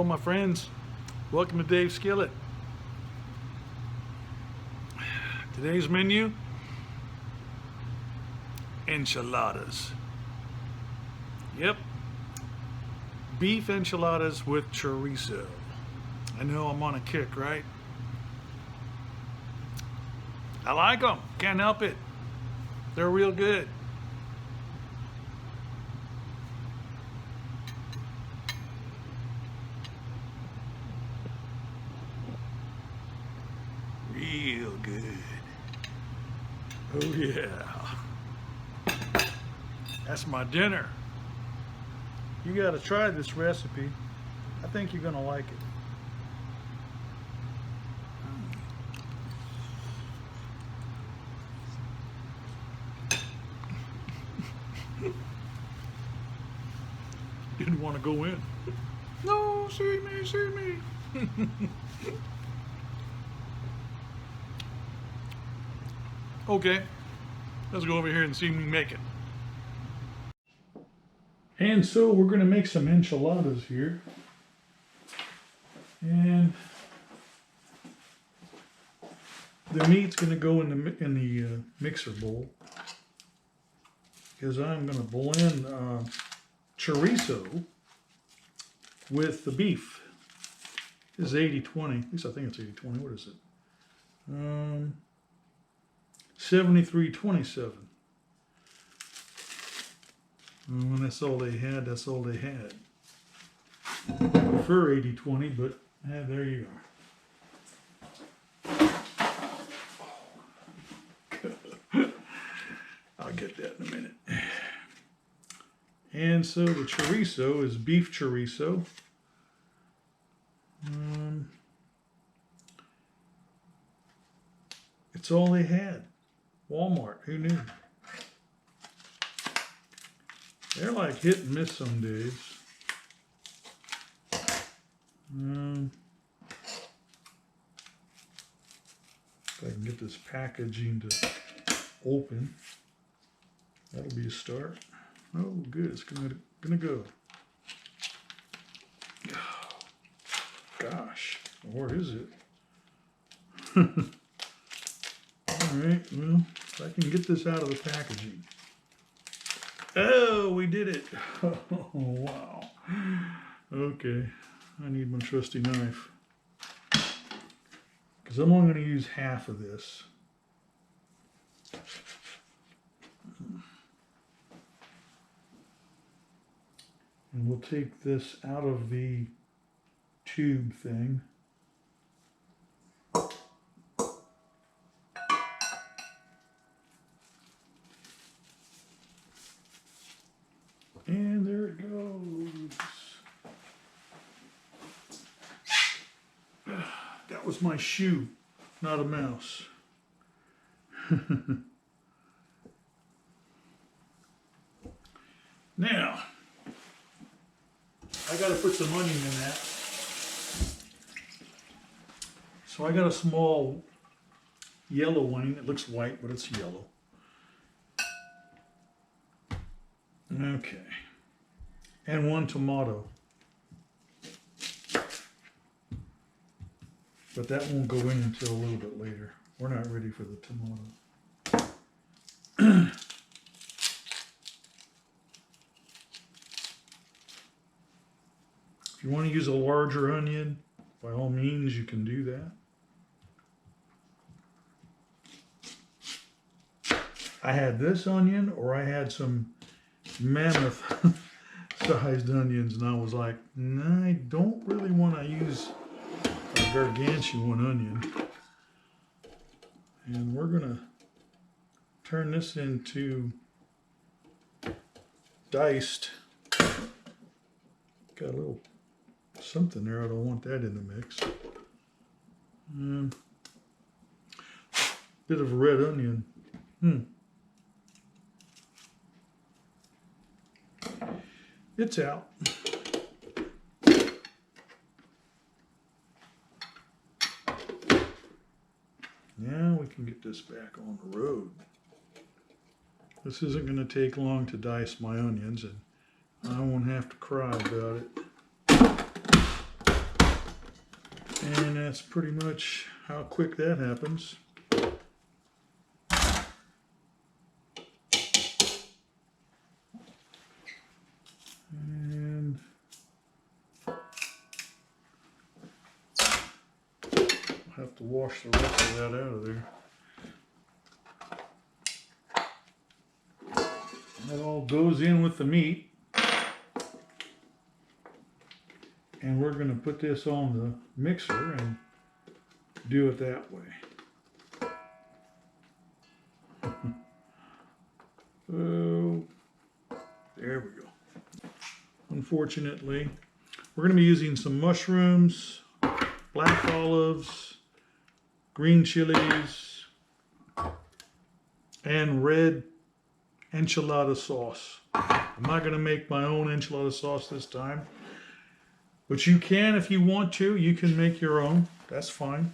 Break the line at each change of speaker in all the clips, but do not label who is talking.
Welcome, my friends. Welcome to Dave's Skillet. Today's menu, enchiladas. Yep, beef enchiladas with chorizo. I know I'm on a kick, right? I like them, can't help it. They're real good. Real good. Oh yeah. That's my dinner. You gotta try this recipe. I think you're gonna like it. Didn't want to go in. No, see me, see me. Okay, let's go over here and see me make it. And so we're going to make some enchiladas here. And the meat's going to go in the mixer bowl, because I'm going to blend chorizo with the beef. This is 80-20. At least I think it's 80-20. What is it? 73-27. When that's all they had, that's all they had. I prefer 80-20, but there you are. I'll get that in a minute. And so the chorizo is beef chorizo. It's all they had. Walmart, who knew? They're like hit and miss some days. If I can get this packaging to open, that'll be a start. Oh, good, it's gonna go. Gosh, where is it? All right, well, if I can get this out of the packaging. Oh, we did it. Oh, wow. Okay, I need my trusty knife, because I'm only going to use half of this. And we'll take this out of the tube thing. And there it goes. That was my shoe, not a mouse. Now, I gotta put some onion in that. So I got a small yellow onion. It looks white, but it's yellow. Okay. And one tomato. But that won't go in until a little bit later. We're not ready for the tomato. If you want to use a larger onion, by all means, you can do that. I had this onion, or I had some mammoth sized onions, and I was like, nah, I don't really want to use a gargantuan onion. And we're gonna turn this into diced. Got a little something there. I don't want that in the mix. Bit of red onion. It's out. Now we can get this back on the road. This isn't going to take long to dice my onions, and I won't have to cry about it. that's pretty much how quick that happens. And I'll have to wash the rest of that out of there. That all goes in with the meat. And we're going to put this on the mixer and do it that way. Oh, there we go. Unfortunately, we're going to be using some mushrooms, black olives, green chilies, and red enchilada sauce. I'm not going to make my own enchilada sauce this time, but you can if you want to. You can make your own. That's fine.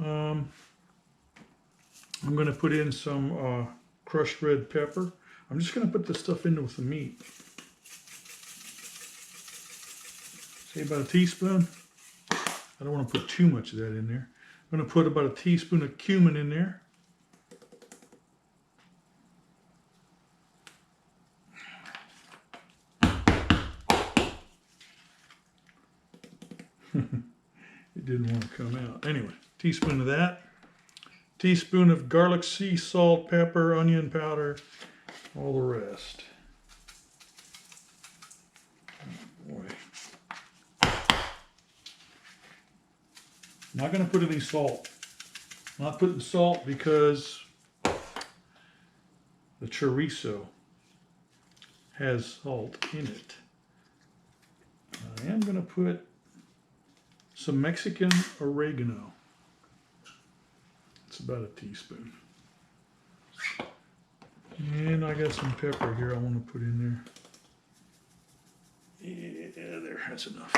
I'm going to put in some crushed red pepper. I'm just going to put this stuff in with the meat. Say about a teaspoon. I don't want to put too much of that in there. I'm going to put about a teaspoon of cumin in there. It didn't want to come out. Anyway, teaspoon of that. Teaspoon of garlic, sea salt, pepper, onion powder, all the rest. Oh boy. Not going to put any salt. Not putting salt because the chorizo has salt in it. I am going to put some Mexican oregano. It's about a teaspoon. And I got some pepper here I want to put in there. Yeah, there, that's enough.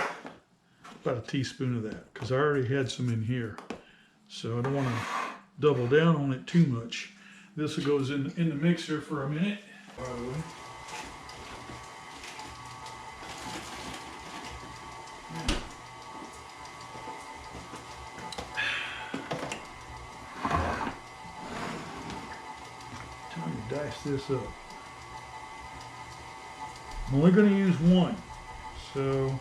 About a teaspoon of that, because I already had some in here. So I don't want to double down on it too much. This goes in the mixer for a minute. Time to dice this up. I'm only going to use one, so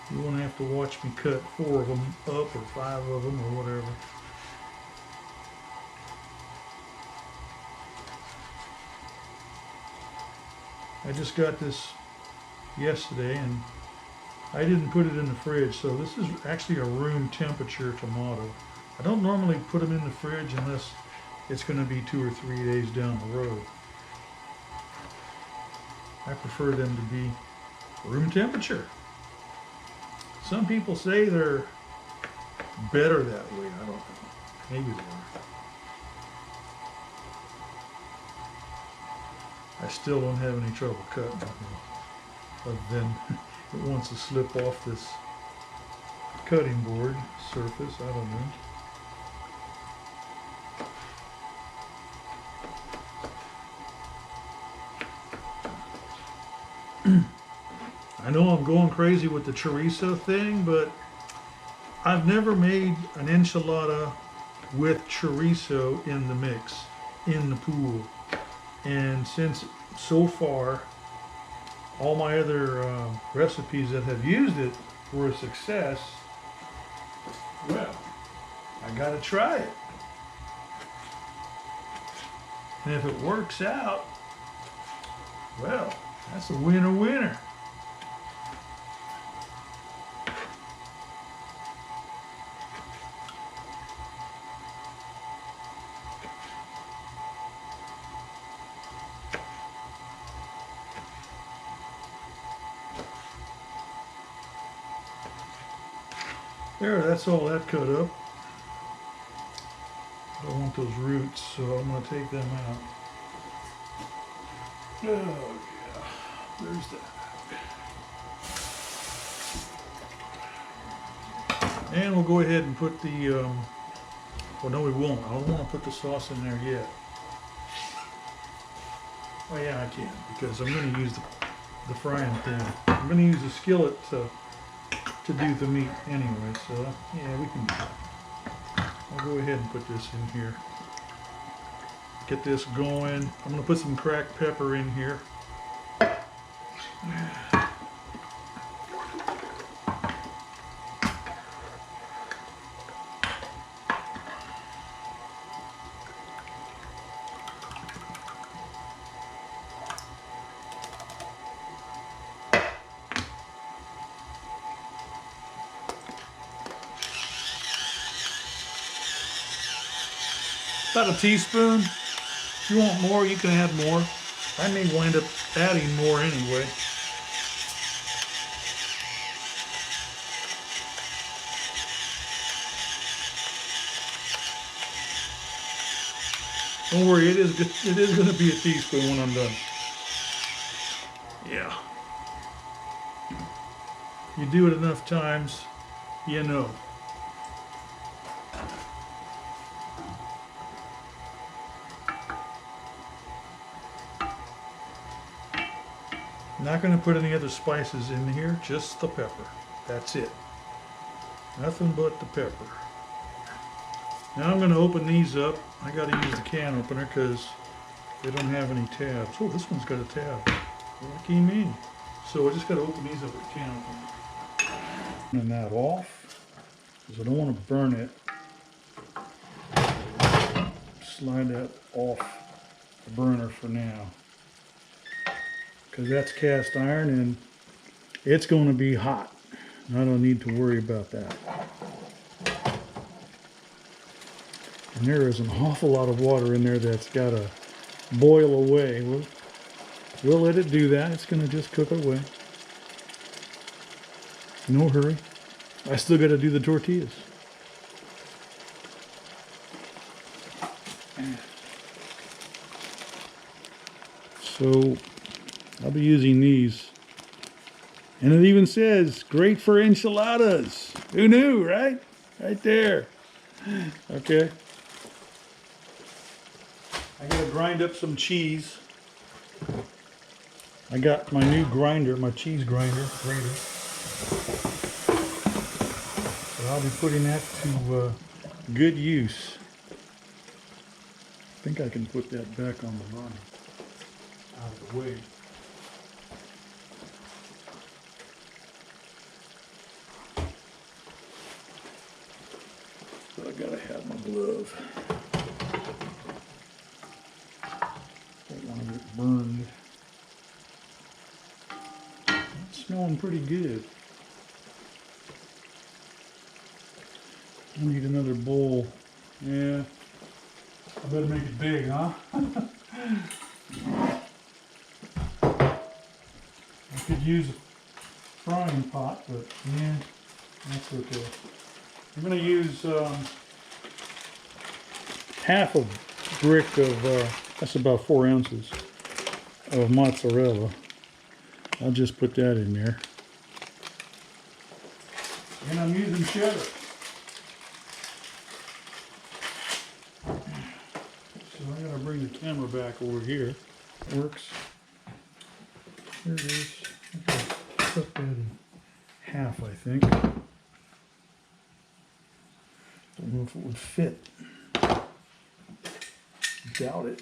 you won't have to watch me cut 4 of them up or 5 of them or whatever. I just got this yesterday and I didn't put it in the fridge, so this is actually a room temperature tomato. I don't normally put them in the fridge unless it's going to be 2 or 3 days down the road. I prefer them to be room temperature. Some people say they're better that way. I don't know. Maybe they are. I still don't have any trouble cutting it, other than it wants to slip off this cutting board surface. I don't know. I know I'm going crazy with the chorizo thing, but I've never made an enchilada with chorizo in the mix, in the pool. And since so far, all my other recipes that have used it were a success, well, I gotta try it. And if it works out, well, that's a winner. There, that's all that cut up. I don't want those roots, so I'm going to take them out. Oh yeah, there's that. And we'll go ahead and put the, well no we won't. I don't want to put the sauce in there yet. Oh yeah, I can, because I'm going to use the frying pan. I'm going to use a skillet to do the meat anyway, so yeah, we can do that. I'll go ahead and put this in here. Get this going. I'm going to put some cracked pepper in here. About a teaspoon. If you want more, you can add more. I may wind up adding more anyway. Don't worry, it is going to be a teaspoon when I'm done. Yeah. You do it enough times, you know. Not going to put any other spices in here, just the pepper. That's it. Nothing but the pepper. Now I'm going to open these up. I got to use the can opener because they don't have any tabs. Oh, this one's got a tab. Lucky me. So I just got to open these up with the can opener. Turning that off because I don't want to burn it. Slide that off the burner for now, because that's cast iron and it's going to be hot. I don't need to worry about that. And there is an awful lot of water in there that's got to boil away. We'll let it do that. It's going to just cook away. No hurry. I still got to do the tortillas. So I'll be using these. And it even says, great for enchiladas. Who knew, right? Right there. Okay. I gotta grind up some cheese. I got my new grinder, my cheese grater. So I'll be putting that to good use. I think I can put that back on the line. Out of the way. But I gotta have my glove. Don't want to get burned. It's smelling pretty good. I need another bowl. Yeah. I better make it big, huh? I could use a frying pot, but yeah, that's okay. I'm going to use half a brick of, that's about 4 ounces of mozzarella. I'll just put that in there. And I'm using cheddar. So I gotta bring the camera back over here. It works. There it is. Okay, cut that in half, I think. Don't know if it would fit. Doubt it.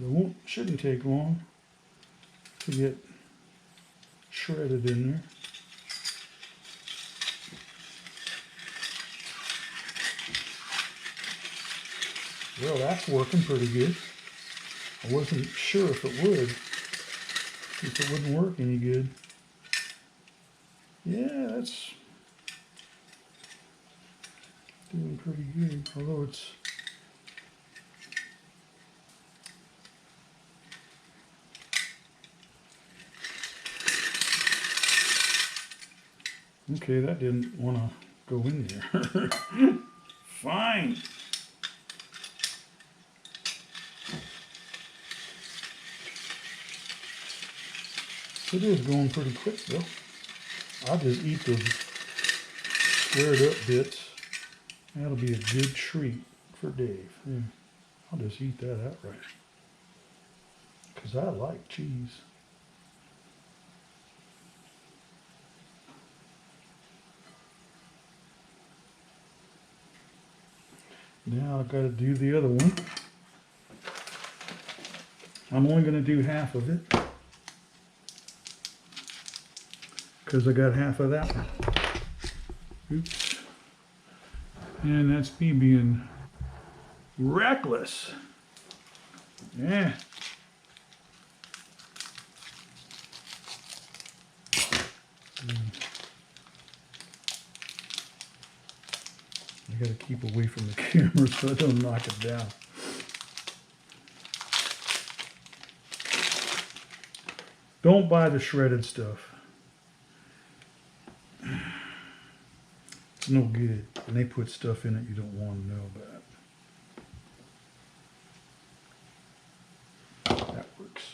It shouldn't take long to get shredded in there. Well, that's working pretty good. I wasn't sure if it would. If it wouldn't work any good. Yeah, that's doing pretty good. Although it's okay, that didn't want to go in there. Fine. It is going pretty quick though. I'll just eat the squared up bits. That'll be a good treat for Dave. Yeah. I'll just eat that outright. Because I like cheese. Now I've got to do the other one. I'm only going to do half of it because I got half of that one. Oops. And that's me being reckless. Yeah. I gotta keep away from the camera so I don't knock it down. Don't buy the shredded stuff. It's no good. And they put stuff in it you don't want to know about. That works.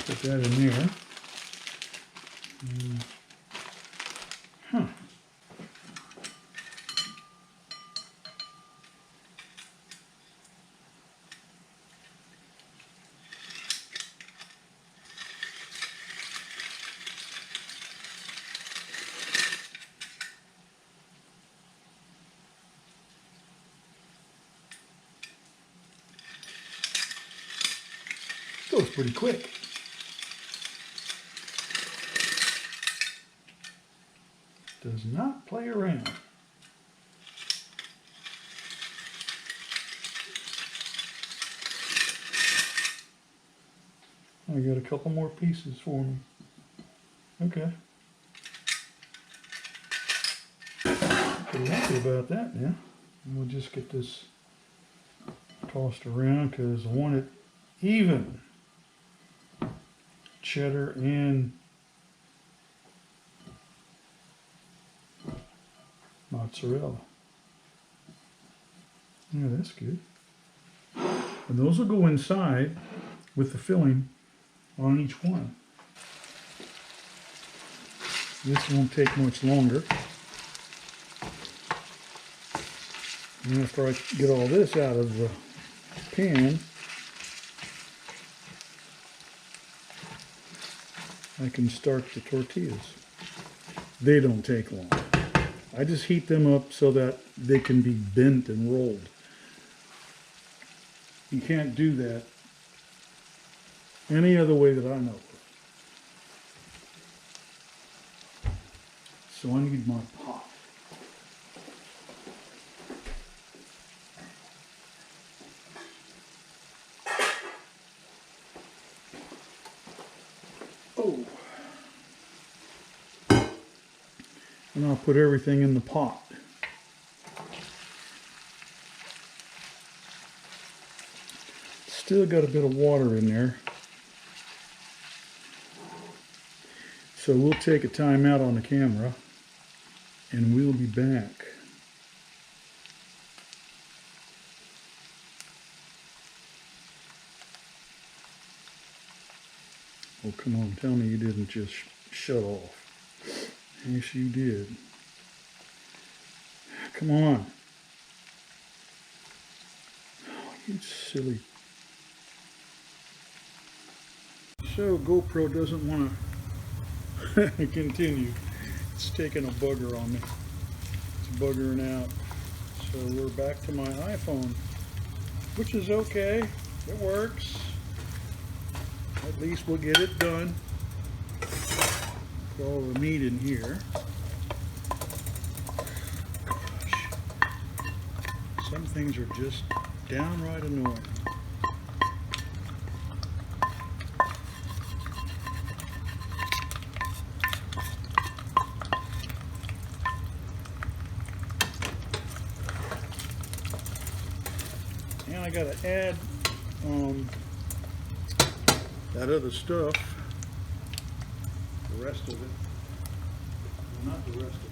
Put that in there. Huh. Goes pretty quick. Does not play around. I got a couple more pieces for me. Okay. Pretty happy about that now. And we'll just get this tossed around because I want it even. Cheddar and mozzarella. Yeah, that's good. And those will go inside with the filling on each one. This won't take much longer. And after I get all this out of the pan, I can start the tortillas. They don't take long. I just heat them up so that they can be bent and rolled. You can't do that any other way that I know of. So I need my pot. Oh. And I'll put everything in the pot. Still got a bit of water in there. So we'll take a time out on the camera and we'll be back. Oh, come on, tell me you didn't just shut off. Yes, you did. Come on. Oh, you silly. So GoPro doesn't want to continue. It's taking a bugger on me. It's buggering out. So we're back to my iPhone, which is okay. It works. At least we'll get it done. Put all the meat in here. Gosh. Some things are just downright annoying. And I gotta add that other stuff, the rest of it. Well, not the rest of it.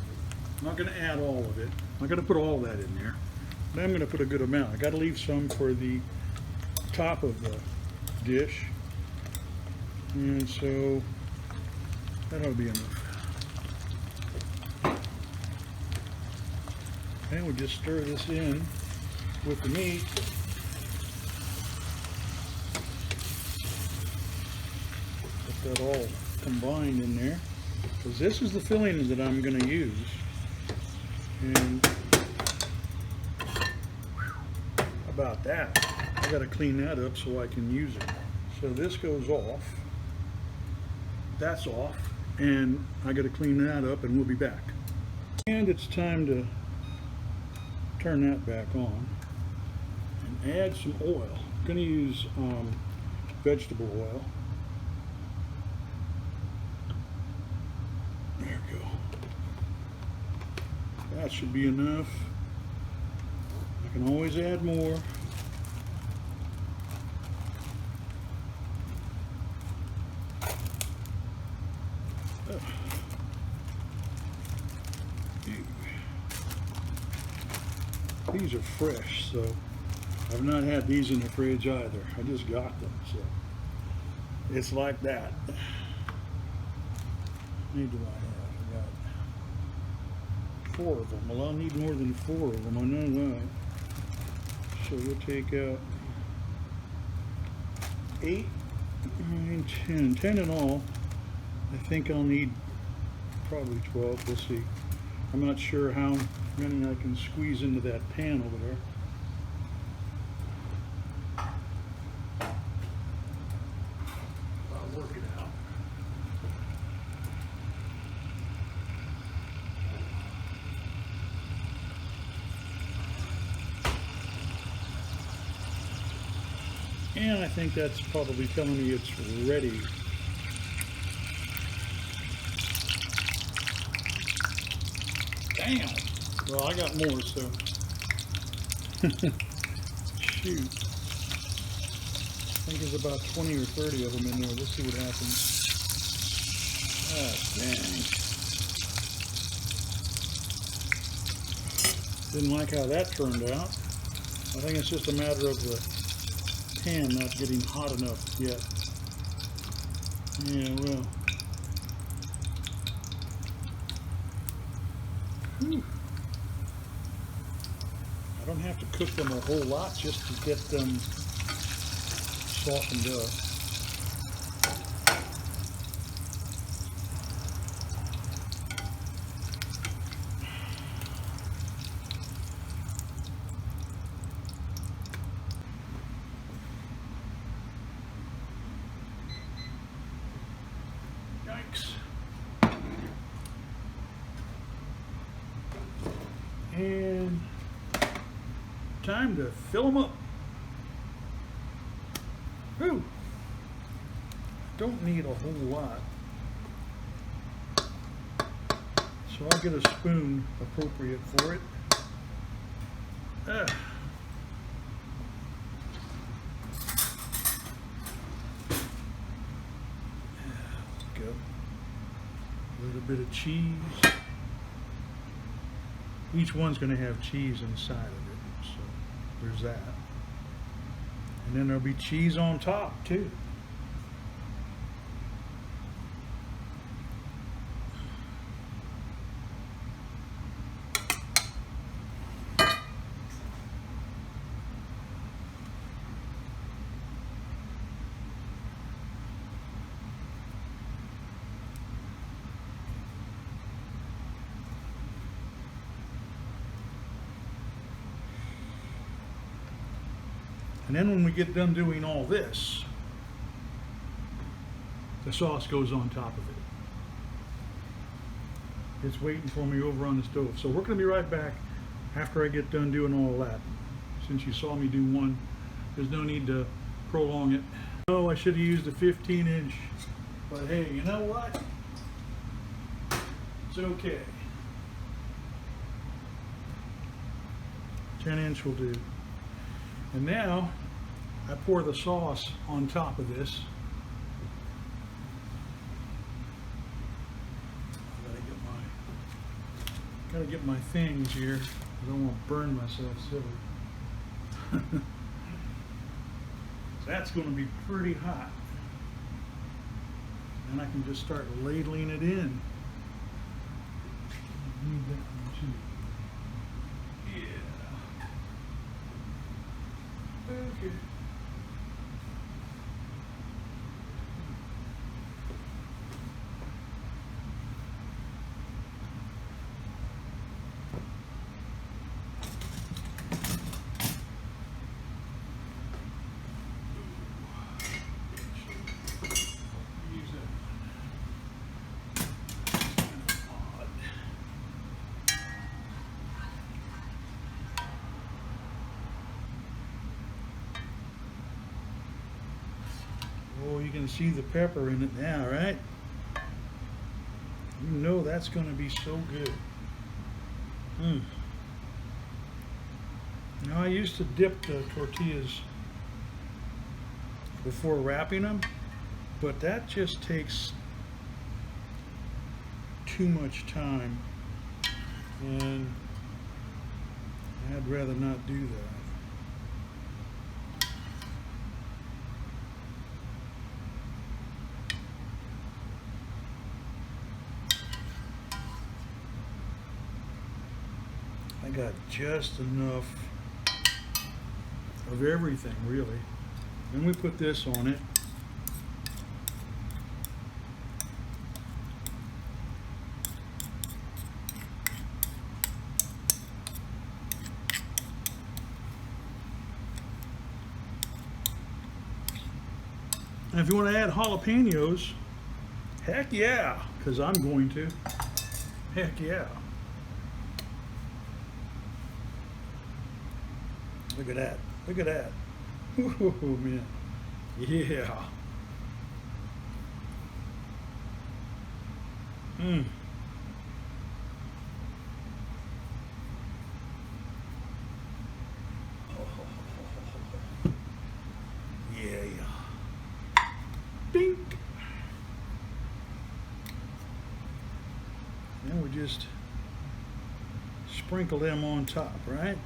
I'm not going to add all of it. I'm not going to put all that in there, but I'm going to put a good amount. I got to leave some for the top of the dish, and so that ought to be enough. And we just stir this in with the meat. That all combined in there, because this is the filling that I'm going to use. And about that, I got to clean that up so I can use it. So this goes off, that's off, and I got to clean that up, and we'll be back. And it's time to turn that back on and add some oil. I'm going to use vegetable oil. There we go. That should be enough. I can always add more. These are fresh, so I've not had these in the fridge either. I just got them, so it's like that. How many do I have? I got 4 of them. Well, I'll need more than 4 of them, I know that. So we'll take out 8, 9, 10. 10 in all. I think I'll need probably 12. We'll see. I'm not sure how many I can squeeze into that pan over there. I'll work it out. And I think that's probably telling me it's ready. Damn! Well, I got more, so. Shoot. I think there's about 20 or 30 of them in there. Let's see what happens. Ah, dang. Didn't like how that turned out. I think it's just a matter of the pan not getting hot enough yet. Yeah, well. Whew. I don't have to cook them a whole lot just to get them softened up. Yikes. And time to fill them up. Whew. Don't need a whole lot. So I'll get a spoon appropriate for it. Go. A little bit of cheese. Each one's going to have cheese inside of it, so there's that. And then there'll be cheese on top too. And then when we get done doing all this, the sauce goes on top of it. It's waiting for me over on the stove. So we're going to be right back after I get done doing all that. Since you saw me do one, there's no need to prolong it. Oh, I should have used a 15-inch, but hey, you know what? It's okay. 10-inch will do. And now I pour the sauce on top of this. Gotta get my things here. I don't want to burn myself silly. That's going to be pretty hot. And I can just start ladling it in. Need that one too. Okay. Oh, you can see the pepper in it now, right? You know that's going to be so good. Mm. Now I used to dip the tortillas before wrapping them, but that just takes too much time, and I'd rather not do that. I got just enough of everything, really. Then we put this on it. And if you want to add jalapenos, heck yeah, because I'm going to. Heck yeah. Look at that. Look at that. Oh, man. Yeah. Mmm. Yeah. Dink. And we just sprinkle them on top, right?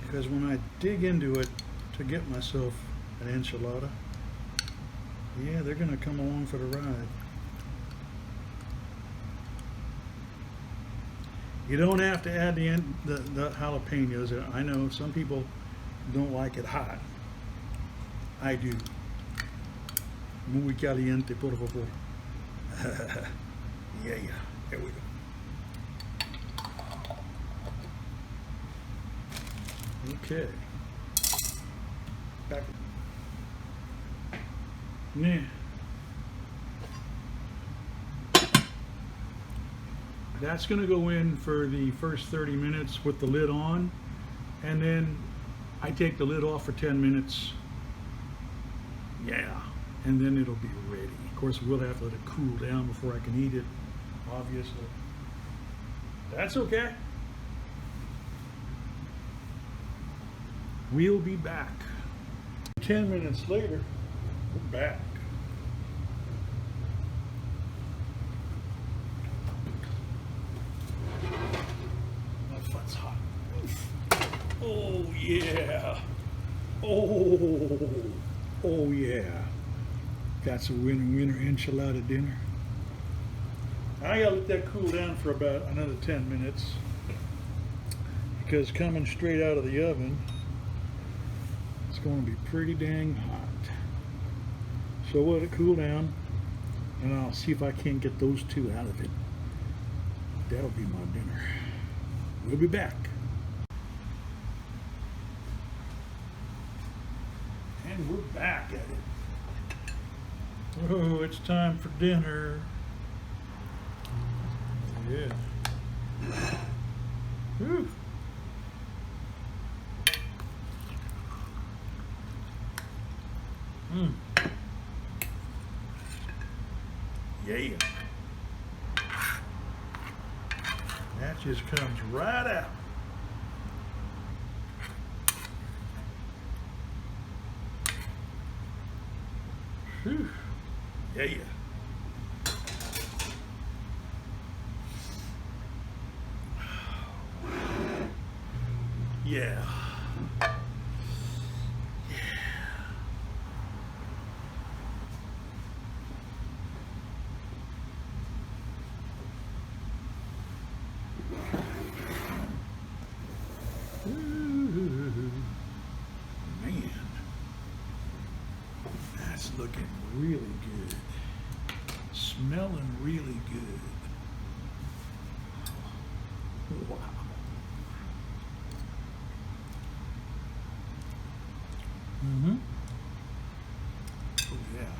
Because when I dig into it to get myself an enchilada, yeah, they're going to come along for the ride. You don't have to add the jalapenos. I know some people don't like it hot. I do. Muy caliente, por favor. Yeah. There we go. Okay. Back. Yeah. That's going to go in for the first 30 minutes with the lid on, and then I take the lid off for 10 minutes. Yeah, and then it'll be ready. Of course, we'll have to let it cool down before I can eat it, obviously. That's okay. We'll be back. 10 minutes later, we're back. My foot's hot. Oh yeah. Oh yeah. That's a winner enchilada dinner. I gotta let that cool down for about another 10 minutes, because coming straight out of the oven, it's going to be pretty dang hot. So we'll let it cool down, and I'll see if I can't get those two out of it. That'll be my dinner. We'll be back. And we're back at it. Oh, it's time for dinner. Yeah. Whew. Yeah. That just comes right out. Whew. Yeah. Yeah. Man, that's looking really good. Smelling really good. Wow. Oh yeah.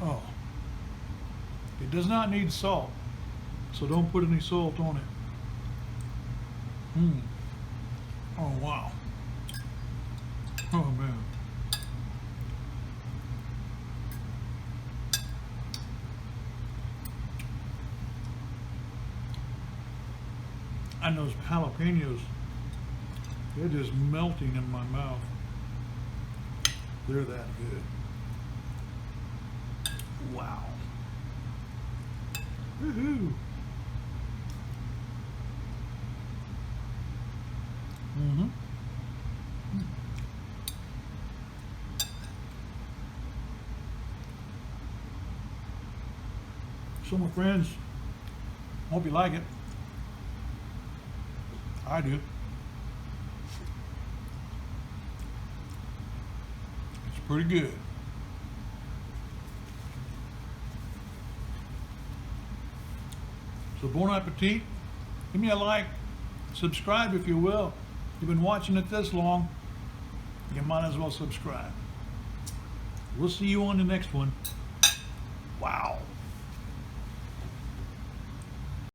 Oh, did does not need salt, so don't put any salt on it. Oh wow. Oh man. And those jalapenos, they're just melting in my mouth. They're that good. Wow. Woohoo. So my friends, hope you like it. I do. It's pretty good. So bon appetit. Give me a like. Subscribe if you will. You've been watching it this long, you might as well subscribe. We'll see you on the next one. Wow.